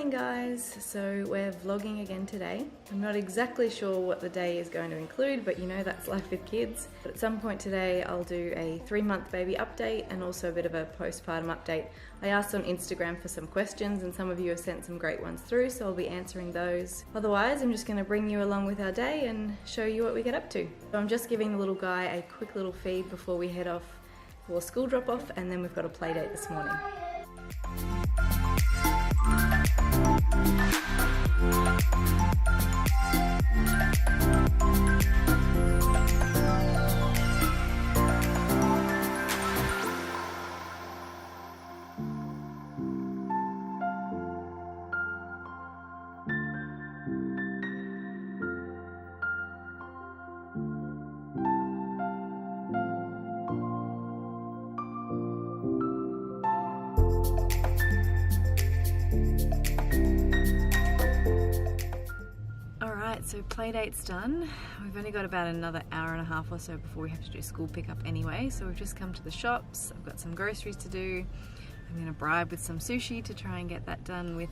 Morning guys, so we're vlogging again today. I'm not exactly sure what the day is going to include, but you know that's life with kids. But at some point today I'll do a 3-month baby update and also a bit of a postpartum update. I asked on Instagram for some questions and some of you have sent some great ones through, so I'll be answering those. Otherwise I'm just going to bring you along with our day and show you what we get up to. So I'm just giving the little guy a quick little feed before we head off for school drop off, and then we've got a play date this morning. So play date's done. We've only got about another hour and a half or so before we have to do school pickup anyway. So we've just come to the shops. I've got some groceries to do. I'm gonna bribe with some sushi to try and get that done with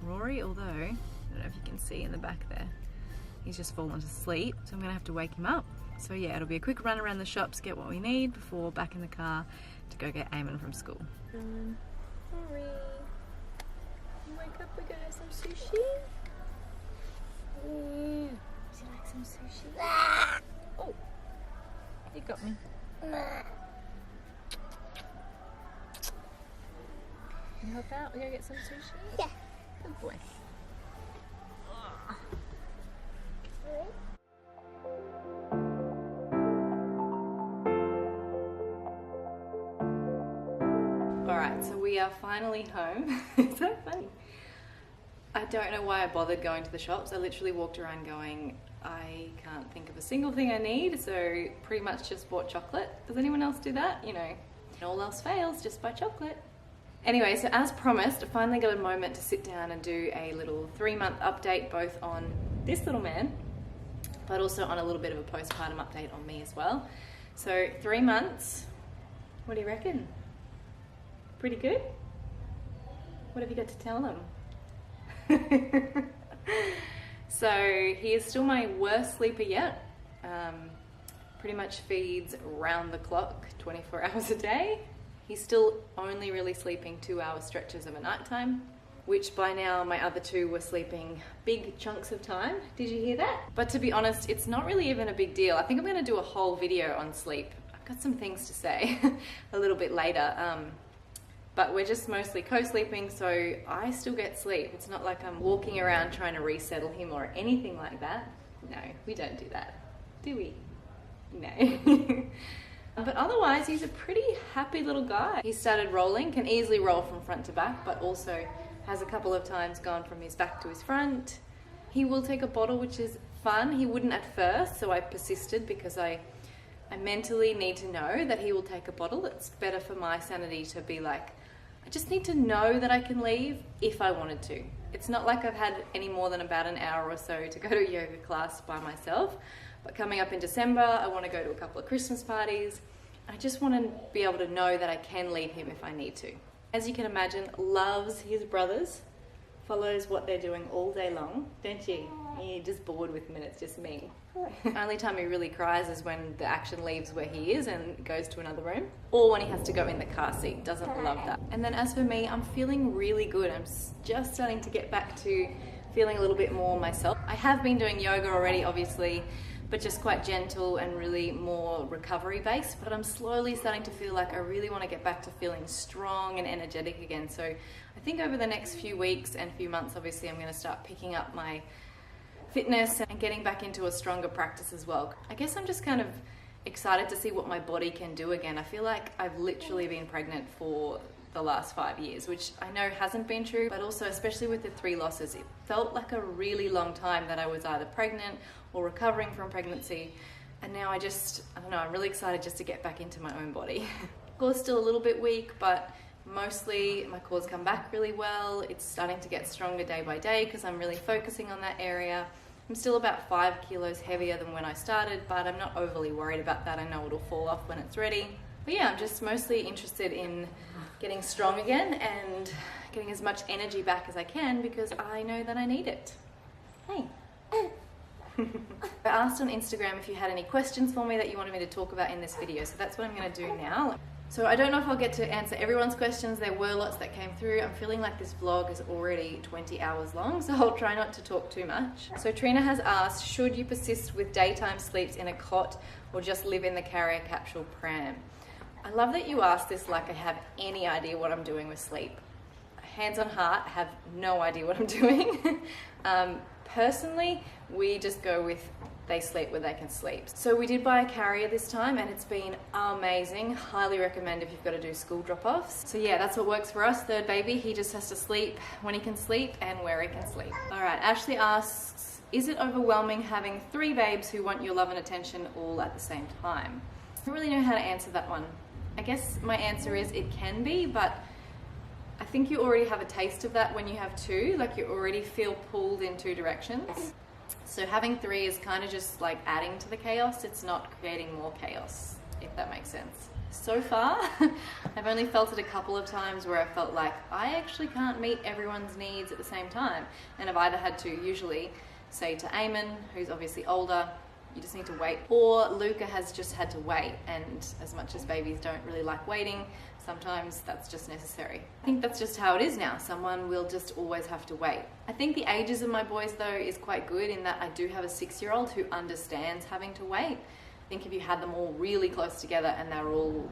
Rory, although, I don't know if you can see in the back there, he's just fallen asleep. So I'm gonna have to wake him up. So yeah, it'll be a quick run around the shops, get what we need before back in the car to go get Eamon from school. Rory, wake up, we're gonna have some sushi. Would you like some sushi? Oh, you got me. Can you help out? We go get some sushi? Yeah. Good boy. Alright, so we are finally home. It's so funny. I don't know why I bothered going to the shops. I literally walked around going, I can't think of a single thing I need, so pretty much just bought chocolate. Does anyone else do that? You know, all else fails, just buy chocolate. Anyway, so as promised, I finally got a moment to sit down and do a little 3-month update, both on this little man, but also on a little bit of a postpartum update on me as well. So 3 months, what do you reckon? Pretty good? What have you got to tell them? So he is still my worst sleeper yet. Pretty much feeds round the clock 24 hours a day. He's still only really sleeping 2-hour stretches of a night time, which by now my other two were sleeping big chunks of time. Did you hear that? But to be honest, it's not really even a big deal. I think I'm going to do a whole video on sleep. I've got some things to say a little bit later. But we're just mostly co-sleeping, so I still get sleep. It's not like I'm walking around trying to resettle him or anything like that. No, we don't do that, do we? No. But otherwise, he's a pretty happy little guy. He started rolling, can easily roll from front to back, but also has a couple of times gone from his back to his front. He will take a bottle, which is fun. He wouldn't at first, so I persisted because I mentally need to know that he will take a bottle. It's better for my sanity to be like, I just need to know that I can leave if I wanted to. It's not like I've had any more than about an hour or so to go to a yoga class by myself. But coming up in December, I want to go to a couple of Christmas parties. I just want to be able to know that I can leave him if I need to. As you can imagine, loves his brothers, follows what they're doing all day long, don't you? You're just bored with him and it's just me. Only time he really cries is when the action leaves where he is and goes to another room, or when he has to go in the car seat. Doesn't love that. And then as for me, I'm feeling really good. I'm just starting to get back to feeling a little bit more myself. I have been doing yoga already, obviously, but just quite gentle and really more recovery based. But I'm slowly starting to feel like I really want to get back to feeling strong and energetic again. So I think over the next few weeks and few months, obviously, I'm going to start picking up my fitness and getting back into a stronger practice as well. I guess I'm just kind of excited to see what my body can do again. I feel like I've literally been pregnant for the last 5 years, which I know hasn't been true, but also especially with the 3 losses, it felt like a really long time that I was either pregnant or recovering from pregnancy. And now I don't know, I'm really excited just to get back into my own body. Core's still a little bit weak, but mostly my core's come back really well. It's starting to get stronger day by day because I'm really focusing on that area. I'm still about 5 kilos heavier than when I started, but I'm not overly worried about that. I know it'll fall off when it's ready. But yeah, I'm just mostly interested in getting strong again and getting as much energy back as I can because I know that I need it. Hey. I asked on Instagram if you had any questions for me that you wanted me to talk about in this video, so that's what I'm going to do now. So I don't know if I'll get to answer everyone's questions. There were lots that came through. I'm feeling like this vlog is already 20 hours long, so I'll try not to talk too much. So Trina has asked, should you persist with daytime sleeps in a cot or just live in the carrier capsule pram? I love that you asked this like I have any idea what I'm doing with sleep. Hands on heart, I have no idea what I'm doing. Personally, we just go with they sleep where they can sleep. So we did buy a carrier this time and it's been amazing. Highly recommend if you've got to do school drop-offs. So yeah, that's what works for us. Third baby, he just has to sleep when he can sleep and where he can sleep. All right, Ashley asks, is it overwhelming having 3 babes who want your love and attention all at the same time? I don't really know how to answer that one. I guess my answer is it can be, but I think you already have a taste of that when you have 2, like you already feel pulled in 2 directions. So having 3 is kind of just like adding to the chaos. It's not creating more chaos, if that makes sense. So far, I've only felt it a couple of times where I felt like I actually can't meet everyone's needs at the same time. And I've either had to usually say to Eamon, who's obviously older, you just need to wait, or Luca has just had to wait, and as much as babies don't really like waiting, sometimes that's just necessary. I think that's just how it is now. Someone will just always have to wait. I think the ages of my boys though is quite good in that I do have a 6-year-old who understands having to wait. I think if you had them all really close together and they're all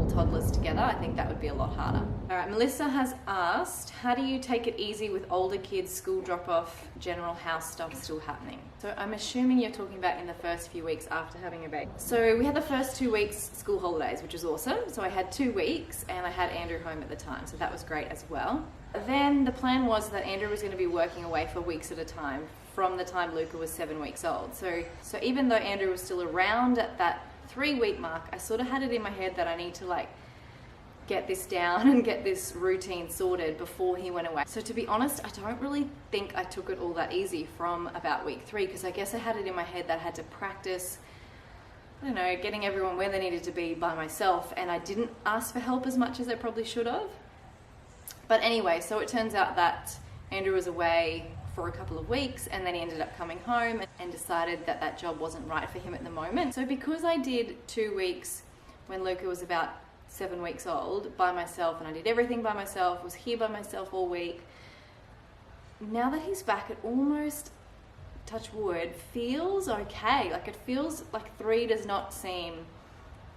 toddlers together, I think that would be a lot harder. All right, Melissa has asked, how do you take it easy with older kids, school drop-off, general house stuff still happening? So I'm assuming you're talking about in the first few weeks after having a baby. So we had the first 2 weeks school holidays, which was awesome. So I had 2 weeks and I had Andrew home at the time, so that was great as well. Then the plan was that Andrew was going to be working away for weeks at a time from the time Luca was 7 weeks old. So even though Andrew was still around at that 3-week mark, I sort of had it in my head that I need to like get this down and get this routine sorted before he went away. So to be honest, I don't really think I took it all that easy from about week 3, because I guess I had it in my head that I had to practice, I don't know, getting everyone where they needed to be by myself, and I didn't ask for help as much as I probably should have. But anyway, so it turns out that Andrew was away for a couple of weeks and then he ended up coming home and decided that that job wasn't right for him at the moment. So because I did 2 weeks when Luca was about 7 weeks old by myself, and I did everything by myself, was here by myself all week, now that he's back, it almost, touch wood, feels okay. Like it feels like 3 does not seem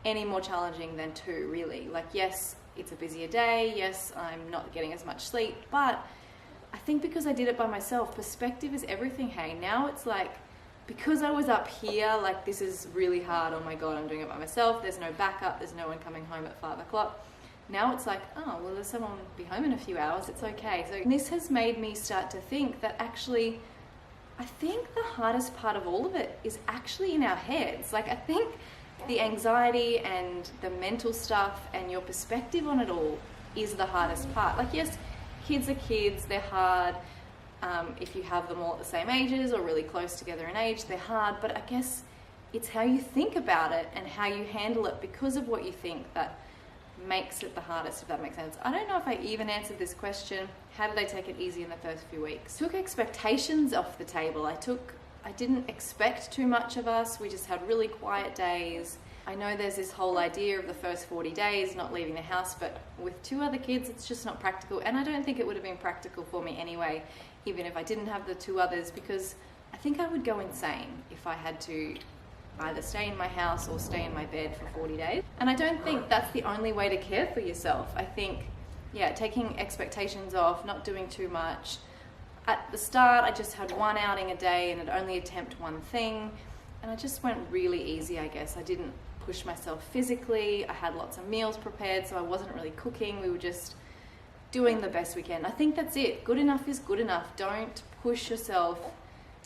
any more challenging than 2, really. Like yes, it's a busier day, yes, I'm not getting as much sleep, but I think because I did it by myself, perspective is everything, hey. Now it's like, because I was up here, like this is really hard, oh my god, I'm doing it by myself, there's no backup, there's no one coming home at 5 o'clock. Now it's like, oh, well there's someone be home in a few hours, it's okay. So this has made me start to think that actually, I think the hardest part of all of it is actually in our heads. Like I think the anxiety and the mental stuff and your perspective on it all is the hardest part. Like yes, kids are kids, they're hard. If you have them all at the same ages or really close together in age, they're hard, but I guess it's how you think about it and how you handle it because of what you think that makes it the hardest, if that makes sense. I don't know if I even answered this question. How did I take it easy in the first few weeks? Took expectations off the table. I didn't expect too much of us. We just had really quiet days. I know there's this whole idea of the first 40 days not leaving the house, but with 2 other kids, it's just not practical. And I don't think it would have been practical for me anyway, even if I didn't have the 2 others, because I think I would go insane if I had to either stay in my house or stay in my bed for 40 days. And I don't think that's the only way to care for yourself. I think, yeah, taking expectations off, not doing too much. At the start, I just had 1 outing a day and I'd only attempt 1 thing. And I just went really easy, I guess. I didn't push myself physically. I had lots of meals prepared, so I wasn't really cooking. We were just doing the best we can. I think that's it. Good enough is good enough. Don't push yourself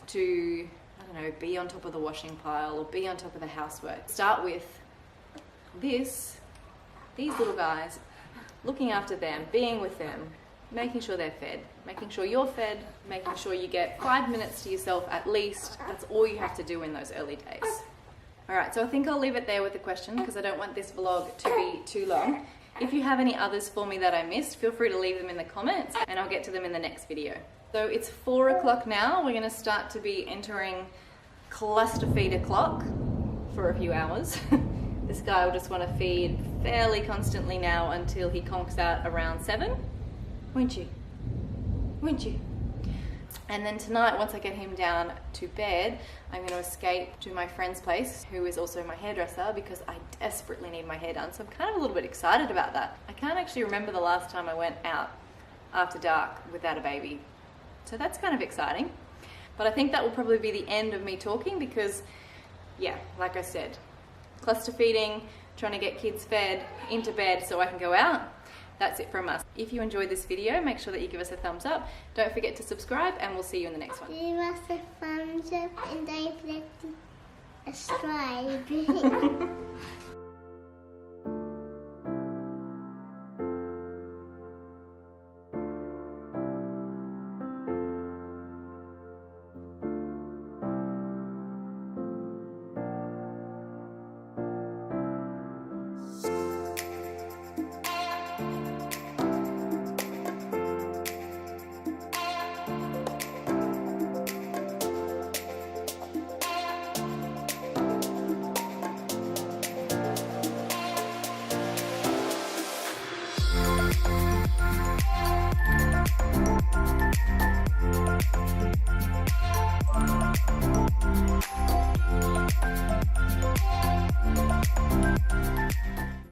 to, I don't know, be on top of the washing pile or be on top of the housework. Start with these little guys, looking after them, being with them, making sure they're fed, making sure you're fed, making sure you get 5 minutes to yourself at least. That's all you have to do in those early days. Alright, so I think I'll leave it there with the question because I don't want this vlog to be too long. If you have any others for me that I missed, feel free to leave them in the comments and I'll get to them in the next video. So it's 4 o'clock now. We're going to start to be entering cluster feeder clock for a few hours. This guy will just want to feed fairly constantly now until he conks out around 7. Won't you? Won't you? And then tonight, once I get him down to bed, I'm going to escape to my friend's place, who is also my hairdresser, because I desperately need my hair done. So I'm kind of a little bit excited about that. I can't actually remember the last time I went out after dark without a baby. So that's kind of exciting. But I think that will probably be the end of me talking because, yeah, like I said, cluster feeding, trying to get kids fed into bed so I can go out. That's it from us. If you enjoyed this video, make sure that you give us a thumbs up. Don't forget to subscribe and we'll see you in the next one. Give us a thumbs up and don't forget to subscribe.